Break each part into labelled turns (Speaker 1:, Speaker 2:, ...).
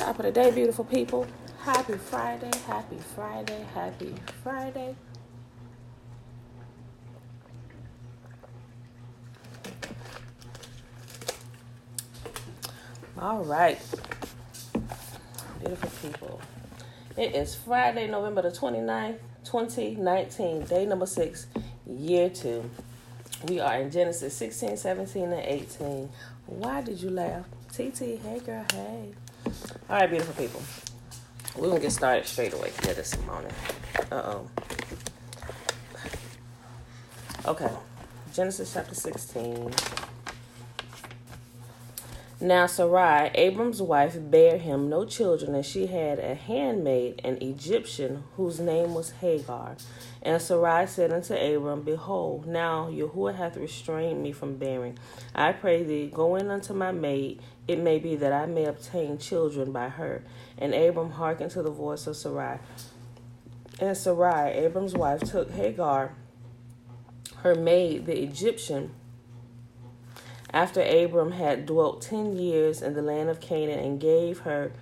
Speaker 1: Top of the day, beautiful people. Happy Friday, happy Friday, happy Friday. All right, beautiful people. It is Friday, November the 29th, 2019, day number 6, year 2. We are in Genesis 16, 17, and 18. Why did you laugh? TT, hey girl, hey. All right, beautiful people. We're going to get started straight away here this morning. Okay, Genesis chapter 16. Now Sarai, Abram's wife, bare him no children, and she had a handmaid, an Egyptian, whose name was Hagar. And Sarai said unto Abram, Behold, now Yahuwah hath restrained me from bearing. I pray thee, go in unto my maid, it may be that I may obtain children by her. And Abram hearkened to the voice of Sarai. And Sarai, Abram's wife, took Hagar, her maid, the Egyptian, after Abram had dwelt 10 years in the land of Canaan, and gave her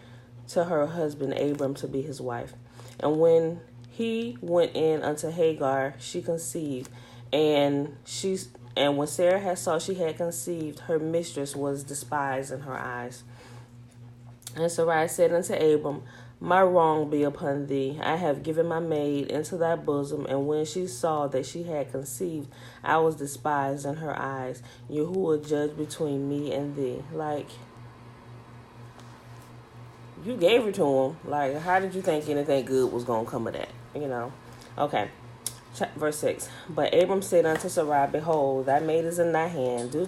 Speaker 1: to her husband Abram to be his wife. And when he went in unto Hagar, she conceived, and when Sarah had saw she had conceived, her mistress was despised in her eyes. And Sarai said unto Abram, My wrong be upon thee. I have given my maid into thy bosom, and when she saw that she had conceived, I was despised in her eyes. Yahuwah judge between me and thee. Like, you gave her to him. Like, how did you think anything good was going to come of that? You know? Okay. Verse 6. But Abram said unto Sarai, Behold, thy maid is in thy hand. Do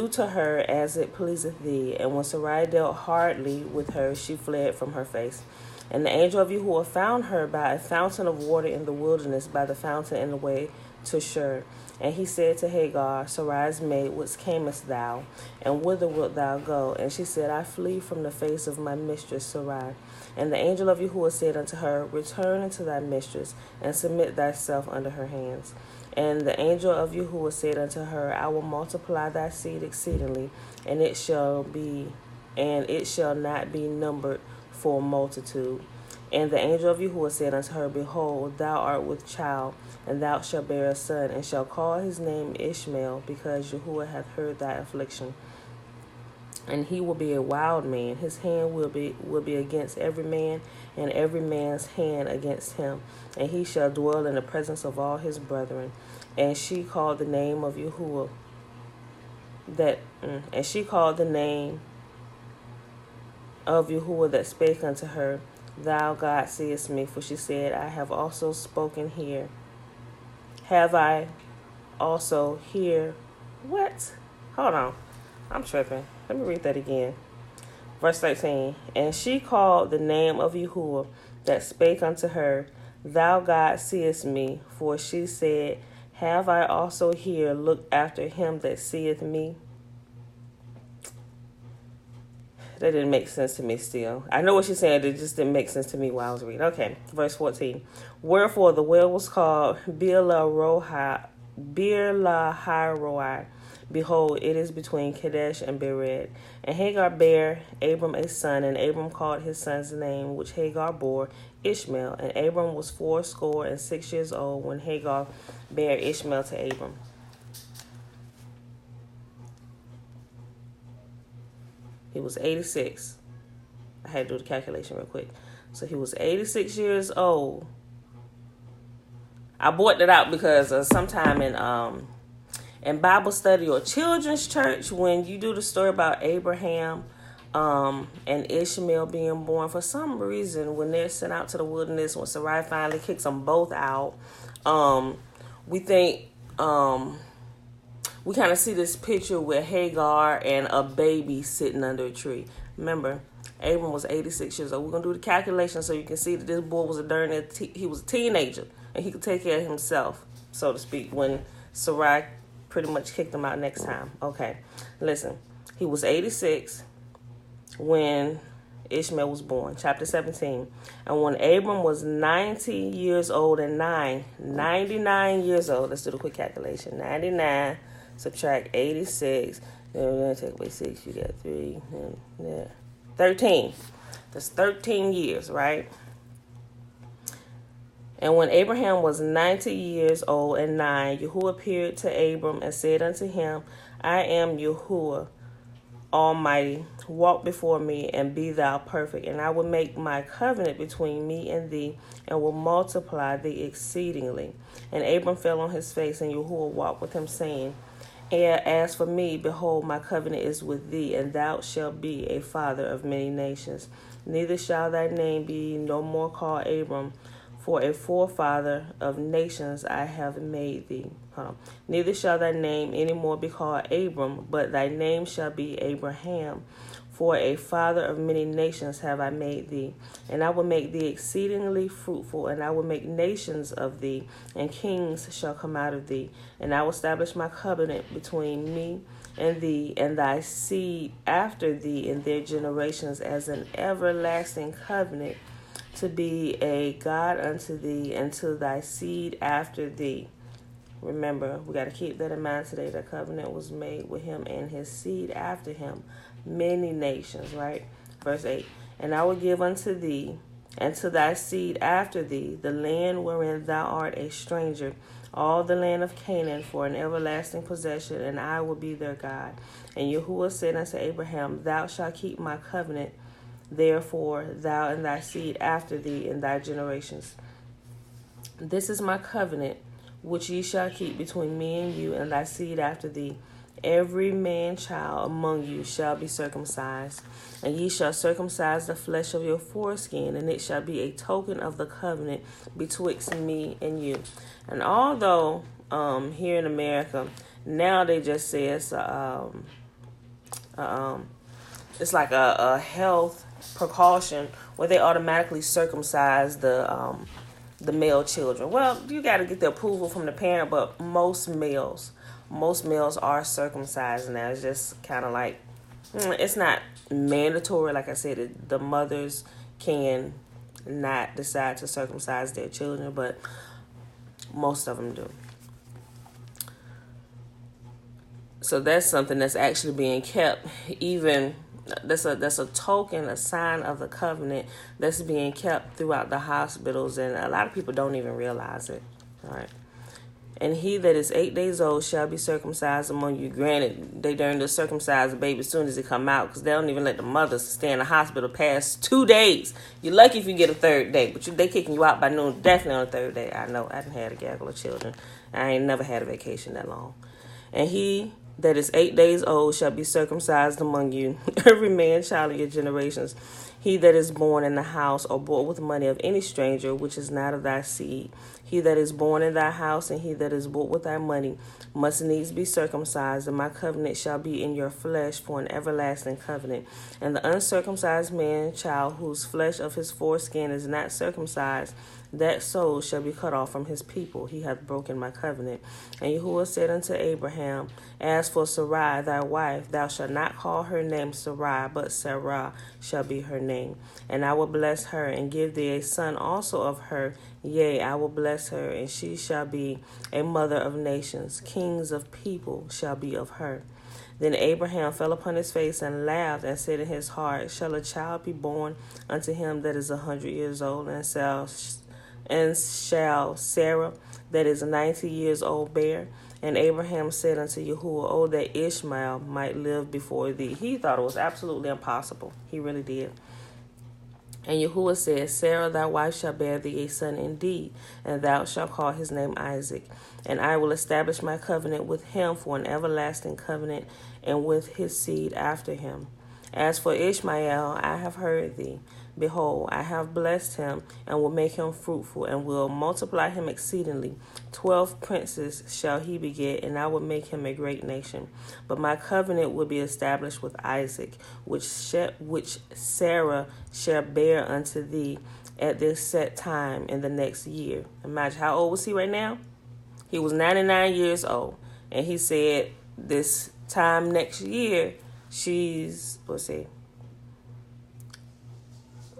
Speaker 1: to her as it pleaseth thee. And when Sarai dealt hardly with her, she fled from her face. And the angel of Yahuwah found her by a fountain of water in the wilderness, by the fountain in the way to Shur. And he said to Hagar, Sarai's maid, whence camest thou? And whither wilt thou go? And she said, I flee from the face of my mistress Sarai. And the angel of Yahuwah said unto her, Return unto thy mistress, and submit thyself under her hands. And the angel of Yahuwah said unto her, I will multiply thy seed exceedingly, and it shall not be numbered for multitude. And the angel of Yahuwah said unto her, Behold, thou art with child, and thou shalt bear a son, and shalt call his name Ishmael, because Yahuwah hath heard thy affliction. And he will be a wild man. His hand will be against every man, and every man's hand against him. And he shall dwell in the presence of all his brethren. And she called the name of Yahuwah that spake unto her, Thou God seest me. For she said, I have also spoken here. Have I also here? What? Hold on. I'm tripping. Let me read that again. Verse 13. And she called the name of Yahuwah that spake unto her, Thou God seest me. For she said, Have I also here looked after him that seeth me? That didn't make sense to me still. I know what she's saying. It just didn't make sense to me while I was reading. Okay. Verse 14. Wherefore the well was called Beer-lahai-roi. Behold, it is between Kadesh and Bered. And Hagar bare Abram a son, and Abram called his son's name, which Hagar bore, Ishmael. And Abram was 86 years old when Hagar bare Ishmael to Abram. He was 86. I had to do the calculation real quick. So he was 86 years old. I brought that out because sometime in Bible study or children's church, when you do the story about Abraham and Ishmael being born, for some reason, when they're sent out to the wilderness, when Sarai finally kicks them both out, we think, we kind of see this picture with Hagar and a baby sitting under a tree. Remember, Abram was 86 years old. We're going to do the calculation so you can see that this boy was he was a teenager, and he could take care of himself, so to speak, when Sarai pretty much kicked him out next time. Okay, listen. He was 86 when Ishmael was born. Chapter 17. And when Abram was 90 years old and 99 years old, let's do the quick calculation. 99, subtract 86, then we're going to take away 6, you got 3, 13. That's 13 years, right? And when Abraham was 90 years old and 9, Yahuwah appeared to Abram and said unto him, I am Yahuwah Almighty. Walk before me and be thou perfect. And I will make my covenant between me and thee, and will multiply thee exceedingly. And Abram fell on his face, and Yahuwah walked with him, saying, As for me, behold, my covenant is with thee, and thou shalt be a father of many nations. Neither shall thy name be no more called Abram, for a forefather of nations I have made thee. Neither shall thy name any more be called Abram, but thy name shall be Abraham. For a father of many nations have I made thee. And I will make thee exceedingly fruitful, and I will make nations of thee, and kings shall come out of thee. And I will establish my covenant between me and thee and thy seed after thee in their generations as an everlasting covenant, to be a God unto thee and to thy seed after thee. Remember, we got to keep that in mind today. The covenant was made with him and his seed after him, many nations, right? Verse 8, and I will give unto thee and to thy seed after thee the land wherein thou art a stranger, all the land of Canaan, for an everlasting possession, and I will be their God. And Yahuwah said unto Abraham, Thou shalt keep my covenant, therefore thou and thy seed after thee in thy generations. This is my covenant which ye shall keep between me and you and thy seed after thee. Every man child among you shall be circumcised, and ye shall circumcise the flesh of your foreskin, and it shall be a token of the covenant betwixt me and you. And although here in America now they just say it's like a health precaution where they automatically circumcise the male children. Well, you got to get the approval from the parent, but most males are circumcised now. It's just kind of like, it's not mandatory. Like I said, the mothers can not decide to circumcise their children, but most of them do. So that's something that's actually being kept. Even that's a token, a sign of the covenant that's being kept throughout the hospitals, and a lot of people don't even realize it. All right. And he that is 8 days old shall be circumcised among you. Granted, they learn to circumcise the baby as soon as they come out, because they don't even let the mothers stay in the hospital past 2 days. You're lucky if you get a third day, but they kicking you out by noon, definitely on the third day. I know, I done had a gaggle of children. I ain't never had a vacation that long. And he that is 8 days old shall be circumcised among you, every man child of your generations. He that is born in the house or bought with money of any stranger, which is not of thy seed, he that is born in thy house and he that is bought with thy money must needs be circumcised, and my covenant shall be in your flesh for an everlasting covenant. And the uncircumcised man child whose flesh of his foreskin is not circumcised, that soul shall be cut off from his people. He hath broken my covenant. And Yahuwah said unto Abraham, As for Sarai thy wife, thou shalt not call her name Sarai, but Sarah shall be her name. And I will bless her, and give thee a son also of her. Yea, I will bless her, and she shall be a mother of nations. Kings of people shall be of her. Then Abraham fell upon his face and laughed, and said in his heart, Shall a child be born unto him that is 100 years old, and shall Sarah that is 90 years old bear? And Abraham said unto Yahuwah, Oh, that Ishmael might live before thee. He thought it was absolutely impossible. He really did. And Yahuwah said, Sarah thy wife shall bear thee a son indeed, and thou shalt call his name Isaac. And I will establish my covenant with him for an everlasting covenant, and with his seed after him. As for Ishmael, I have heard thee. Behold, I have blessed him, and will make him fruitful, and will multiply him exceedingly. 12 princes shall he beget, and I will make him a great nation. But my covenant will be established with Isaac, which Sarah shall bear unto thee at this set time in the next year. Imagine, how old was he right now? He was 99 years old. And he said this time next year, she's,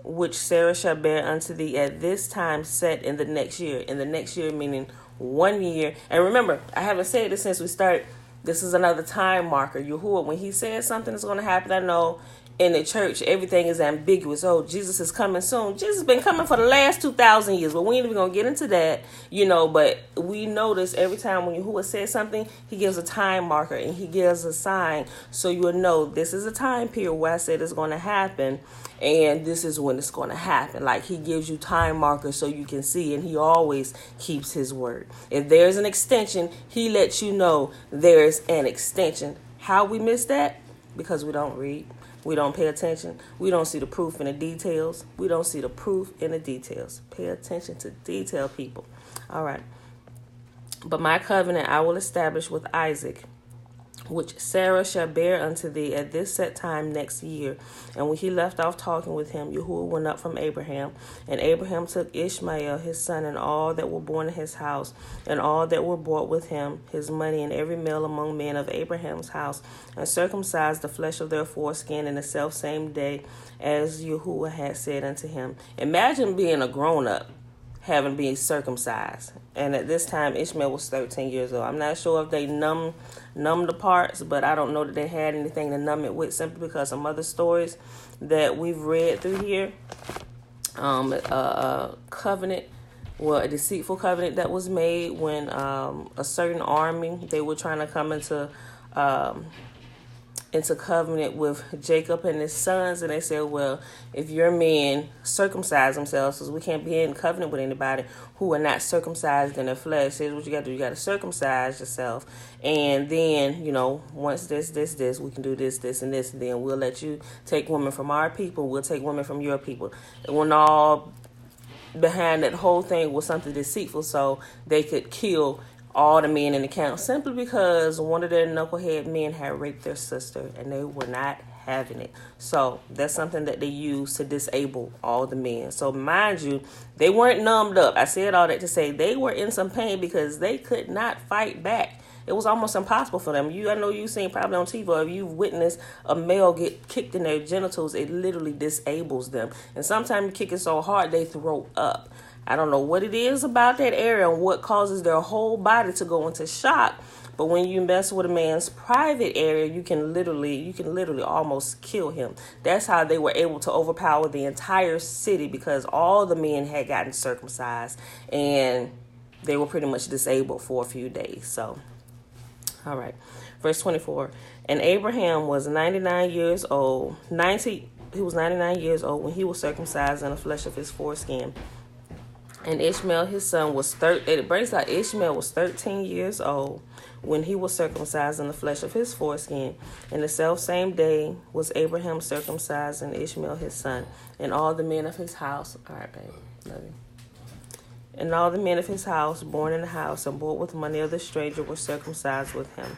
Speaker 1: which Sarah shall bear unto thee at this time set in the next year. In the next year meaning 1 year. And remember, I haven't said this since we started. This is another time marker. Yahuwah, when he says something is going to happen, I know in the church, everything is ambiguous. Oh, Jesus is coming soon. Jesus has been coming for the last 2,000 years, but we ain't even going to get into that, but we notice every time when Yahuwah says something, he gives a time marker and he gives a sign, so you'll know this is a time period where I said it's going to happen, and this is when it's going to happen. Like, he gives you time markers so you can see, and he always keeps his word. If there's an extension, he lets you know there's an extension. How we miss that? Because we don't read. We don't pay attention. We don't see the proof in the details. We don't see the proof in the details. Pay attention to detail, people. All right. But my covenant I will establish with Isaac, which Sarah shall bear unto thee at this set time next year. And when he left off talking with him, Yahuwah went up from Abraham. And Abraham took Ishmael his son, and all that were born in his house, and all that were bought with him, his money, and every male among men of Abraham's house, and circumcised the flesh of their foreskin in the selfsame day, as Yahuwah had said unto him. Imagine being a grown-up, having been circumcised. And at this time, Ishmael was 13 years old. I'm not sure if they numbed the parts, but I don't know that they had anything to numb it with, simply because some other stories that we've read through here, a covenant, well, a deceitful covenant that was made when a certain army, they were trying to come into covenant with Jacob and his sons, and they said, well, if your men circumcise themselves, because we can't be in covenant with anybody who are not circumcised in their flesh. Here's what you got to do. You got to circumcise yourself, and then, once this, we can do this, and this, and then we'll let you take women from our people, we'll take women from your people. When all behind that whole thing was something deceitful, so they could kill all the men in the camp, simply because one of their knucklehead men had raped their sister, and they were not having it. So that's something that they used to disable all the men. So mind you, they weren't numbed up. I said all that to say they were in some pain because they could not fight back. It was almost impossible for them. I know you've seen probably on TV, or if you've witnessed a male get kicked in their genitals, it literally disables them. And sometimes you kick it so hard they throw up. I don't know what it is about that area and what causes their whole body to go into shock. But when you mess with a man's private area, you can literally almost kill him. That's how they were able to overpower the entire city, because all the men had gotten circumcised and they were pretty much disabled for a few days. So, all right. Verse 24. And Abraham was 99 years old. He was 99 years old when he was circumcised in the flesh of his foreskin. And Ishmael, his son, was 13 years old when he was circumcised in the flesh of his foreskin. And the selfsame day was Abraham circumcised, and Ishmael, his son, and all the men of his house. All right, babe. Love you. And all the men of his house, born in the house and bought with money of the stranger, were circumcised with him.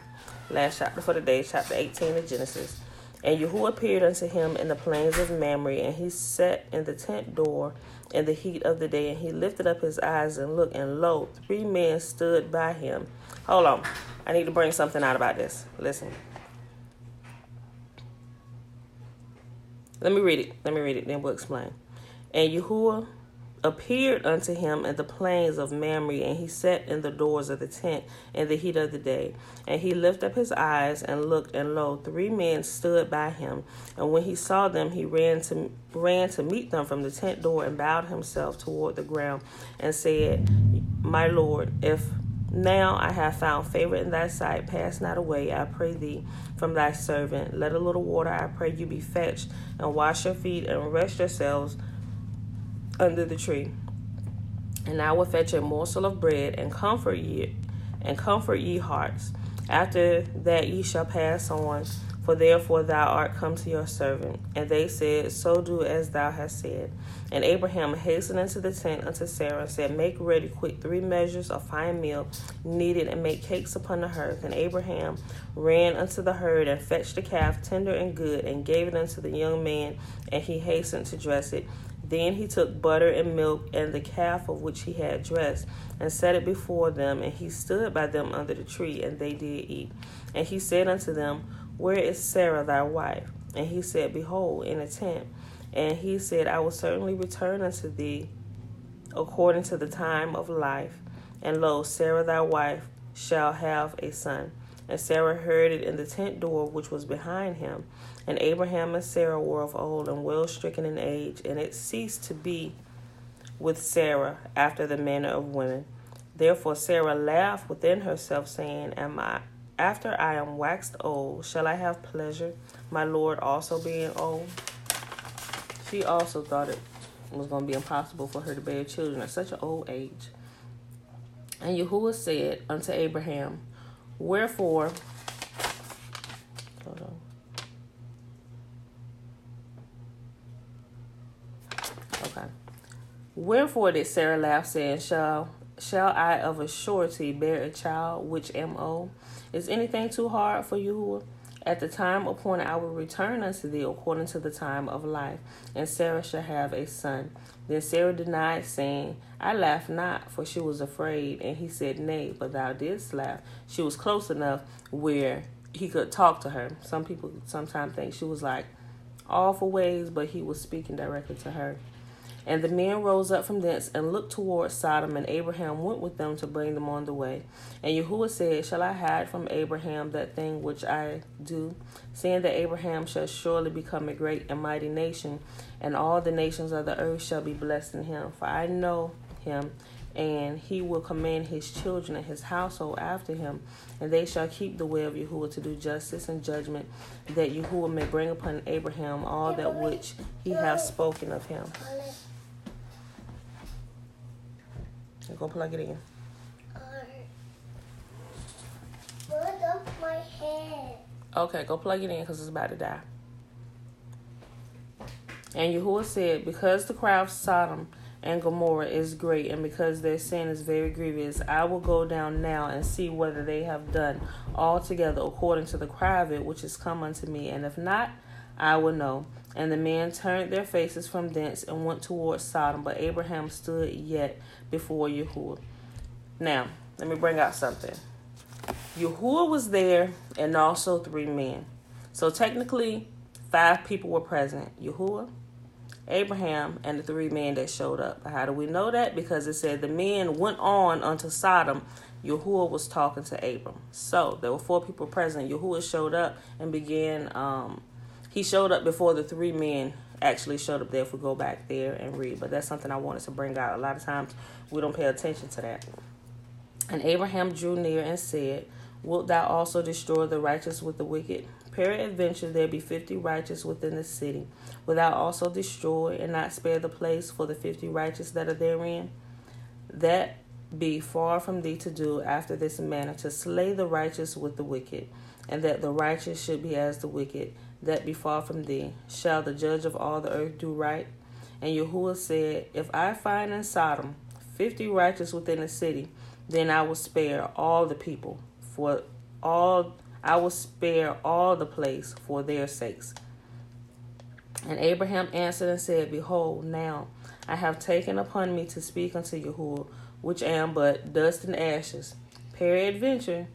Speaker 1: Last chapter for the day, chapter 18 of Genesis. And Yahuwah appeared unto him in the plains of Mamre, and he sat in the tent door in the heat of the day, and he lifted up his eyes and looked, and lo, 3 men stood by him. Hold on. I need to bring something out about this. Listen. Let me read it, then we'll explain. And Yahuwah appeared unto him in the plains of Mamre, and he sat in the doors of the tent in the heat of the day. And he lifted up his eyes and looked, and lo, 3 men stood by him. And when he saw them, he ran to meet them from the tent door, and bowed himself toward the ground, and said, My Lord, if now I have found favor in thy sight, pass not away, I pray thee, from thy servant. Let a little water, I pray you, be fetched, and wash your feet, and rest yourselves under the tree. And I will fetch a morsel of bread, and comfort ye hearts. After that ye shall pass on, for therefore thou art come to your servant. And they said, So do as thou hast said. And Abraham hastened into the tent unto Sarah, and said, Make ready quick 3 measures of fine meal, kneaded, and make cakes upon the hearth. And Abraham ran unto the herd, and fetched the calf tender and good, and gave it unto the young man, and he hastened to dress it. Then he took butter and milk, and the calf of which he had dressed, and set it before them, and he stood by them under the tree, and they did eat. And he said unto them, Where is Sarah thy wife? And he said, Behold, in a tent. And he said, I will certainly return unto thee according to the time of life. And lo, Sarah thy wife shall have a son. And Sarah heard it in the tent door which was behind him. And Abraham and Sarah were of old and well stricken in age, and it ceased to be with Sarah after the manner of women. Therefore Sarah laughed within herself, saying, After I am waxed old, shall I have pleasure, my Lord also being old? She also thought it was going to be impossible for her to bear children at such an old age. And Yahuwah said unto Abraham, Wherefore, hold on. Okay. Wherefore did Sarah laugh, saying, Shall I of a surety bear a child which am old? Is anything too hard for Yahuwah? At the time appointed I will return unto thee according to the time of life, and Sarah shall have a son. Then Sarah denied, saying, I laughed not, for she was afraid. And he said, Nay, but thou didst laugh. She was close enough where he could talk to her. Some people sometimes think she was like off a ways, but he was speaking directly to her. And the men rose up from thence and looked toward Sodom, and Abraham went with them to bring them on the way. And Yahuwah said, Shall I hide from Abraham that thing which I do, seeing that Abraham shall surely become a great and mighty nation, and all the nations of the earth shall be blessed in him? For I know him, and he will command his children and his household after him, and they shall keep the way of Yahuwah to do justice and judgment, that Yahuwah may bring upon Abraham all that which he hath spoken of him. Go plug it in.
Speaker 2: Plug up my head.
Speaker 1: Okay, go plug it in because it's about to die. And Yahuwah said, Because the cry of Sodom and Gomorrah is great, and because their sin is very grievous, I will go down now and see whether they have done altogether according to the cry of it which is come unto me, and if not, I will know. And the men turned their faces from thence and went toward Sodom, but Abraham stood yet before Yahuwah. Now, let me bring out something. Yahuwah was there, and also 3 men. So technically, 5 people were present. Yahuwah, Abraham, and the 3 men that showed up. How do we know that? Because it said the men went on unto Sodom. Yahuwah was talking to Abram. So there were 4 people present. Yahuwah showed up and began... He showed up before the 3 men actually showed up there, if we go back there and read. But that's something I wanted to bring out. A lot of times we don't pay attention to that. And Abraham drew near and said, Wilt thou also destroy the righteous with the wicked? Peradventure there be 50 righteous within the city. Wilt thou also destroy and not spare the place for the 50 righteous that are therein? That be far from thee to do after this manner, to slay the righteous with the wicked, and that the righteous should be as the wicked. That be far from thee. Shall the judge of all the earth do right? And Yahuwah said, If I find in Sodom 50 righteous within the city, then I will spare all the people, I will spare all the place for their sakes. And Abraham answered and said, Behold, now I have taken upon me to speak unto Yahuwah, which am but dust and ashes. Peradventure,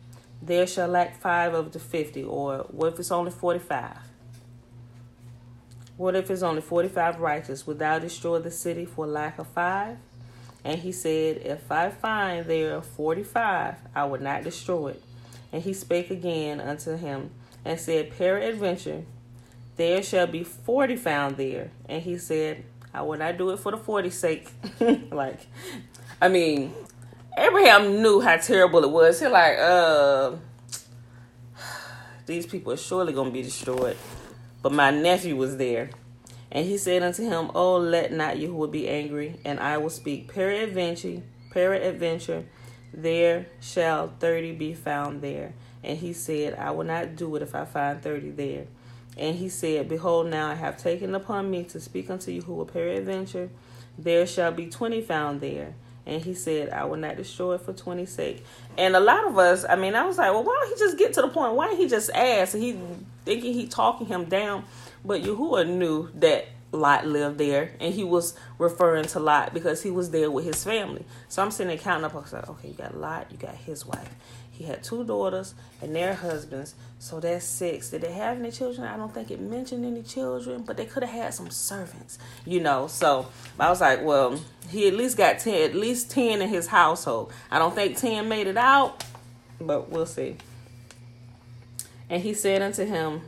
Speaker 1: there shall lack 5 of the 50, or what if it's only 45? What if it's only 45 righteous? Wilt thou destroy the city for lack of 5? And he said, If I find there 45, I will not destroy it. And he spake again unto him, and said, Peradventure, there shall be 40 found there. And he said, I will not do it for the 40's sake. Abraham knew how terrible it was. He these people are surely going to be destroyed. But my nephew was there. And he said unto him, Oh, let not Yahuwah be angry, and I will speak. Peradventure, there shall 30 be found there. And he said, I will not do it if I find 30 there. And he said, Behold, now I have taken upon me to speak unto Yahuwah. Peradventure, there shall be 20 found there. And he said, I will not destroy it for 20's sake. And a lot of us, I was like, well, why don't he just get to the point? Why didn't he just ask? He thinking he talking him down. But Yahuwah knew that Lot lived there. And he was referring to Lot because he was there with his family. So I'm sitting there counting up. I was like, okay, you got Lot, you got his wife. He had 2 daughters and their husbands. So that's 6. Did they have any children? I don't think it mentioned any children, but they could have had some servants, So I was like, well, he at least got 10, at least 10 in his household. I don't think 10 made it out, but we'll see. And he said unto him,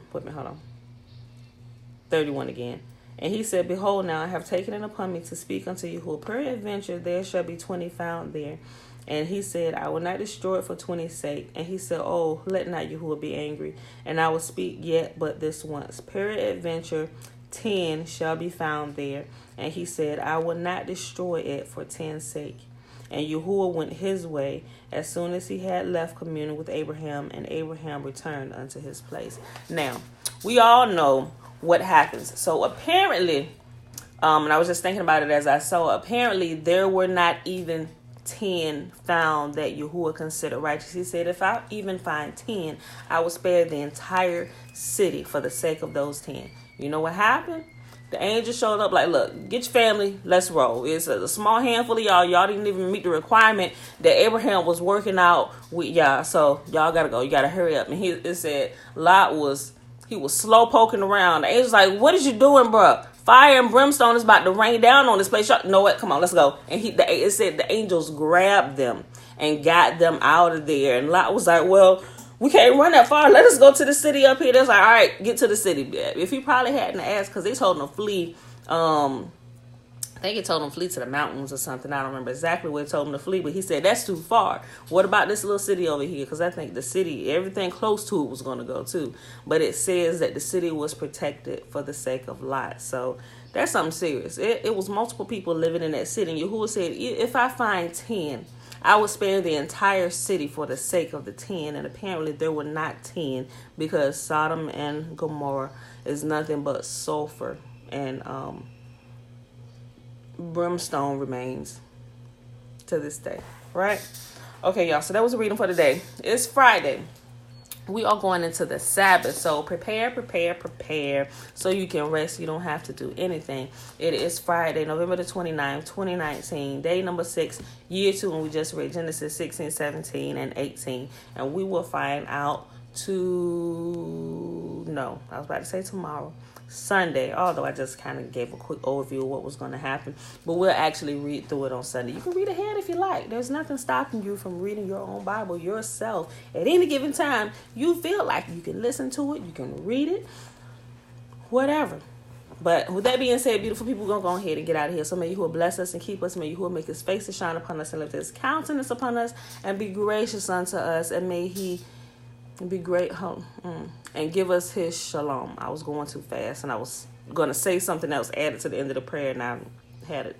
Speaker 1: 31 again. And he said, Behold, now I have taken it upon me to speak unto Yahuwah. Peradventure there shall be 20 found there. And he said, I will not destroy it for 20's sake. And he said, Oh, let not Yahuwah be angry, and I will speak yet but this once. Peradventure 10 shall be found there. And he said, I will not destroy it for 10's sake. And Yahuwah went his way as soon as he had left communing with Abraham, and Abraham returned unto his place. Now, we all know what happens. So apparently, and I was just thinking about it as I saw, apparently there were not even 10 found that Yahuwah considered righteous. He said, if I even find 10, I will spare the entire city for the sake of those 10. You know what happened? The angel showed up like, look, get your family, let's roll. It's a small handful of y'all. Y'all didn't even meet the requirement that Abraham was working out with y'all. So y'all got to go. You got to hurry up. And it said Lot was slow poking around. The angel's like, what is you doing, bro? Fire and brimstone is about to rain down on this place. You know what? Come on, let's go. And it said the angels grabbed them and got them out of there. And Lot was like, well, we can't run that far. Let us go to the city up here. That's like, all right, get to the city. If he probably hadn't asked, because they told him to flee. I think he told him to flee to the mountains or something. I don't remember exactly where he told him to flee, but he said, that's too far. What about this little city over here? Because I think the city, everything close to it was going to go too. But it says that the city was protected for the sake of Lot. So that's something serious. It was multiple people living in that city. And Yahuwah said, if I find 10, I will spare the entire city for the sake of the 10. And apparently there were not 10, because Sodom and Gomorrah is nothing but sulfur and brimstone remains to this day. Right? Okay, y'all. So that was a reading for today. It's Friday. We are going into the Sabbath. So prepare so you can rest. You don't have to do anything. It is Friday, November the 29th, 2019, day number 6, year 2, and we just read Genesis 16, 17, and 18. And we will find out tomorrow, Sunday, although I just kind of gave a quick overview of what was going to happen. But we'll actually read through it on Sunday. You can read ahead if you like. There's nothing stopping you from reading your own Bible yourself at any given time. You feel like you can listen to it, you can read it, whatever. But with that being said, beautiful people, we're going to go ahead and get out of here. So may Yahuwah bless us and keep us. May Yahuwah make his face to shine upon us and lift his countenance upon us and be gracious unto us. And may he be great and give us his shalom. I was going too fast and I was going to say something else added to the end of the prayer, and I had it.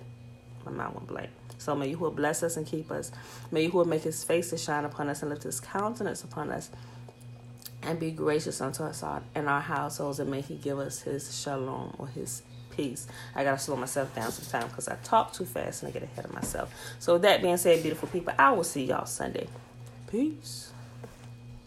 Speaker 1: My mind went blank. So may Yahuwah bless us and keep us. May Yahuwah make his face to shine upon us and lift his countenance upon us and be gracious unto us and our households, and may he give us his shalom, or his peace. I got to slow myself down sometimes because I talk too fast and I get ahead of myself. So with that being said, beautiful people, I will see y'all Sunday. Peace.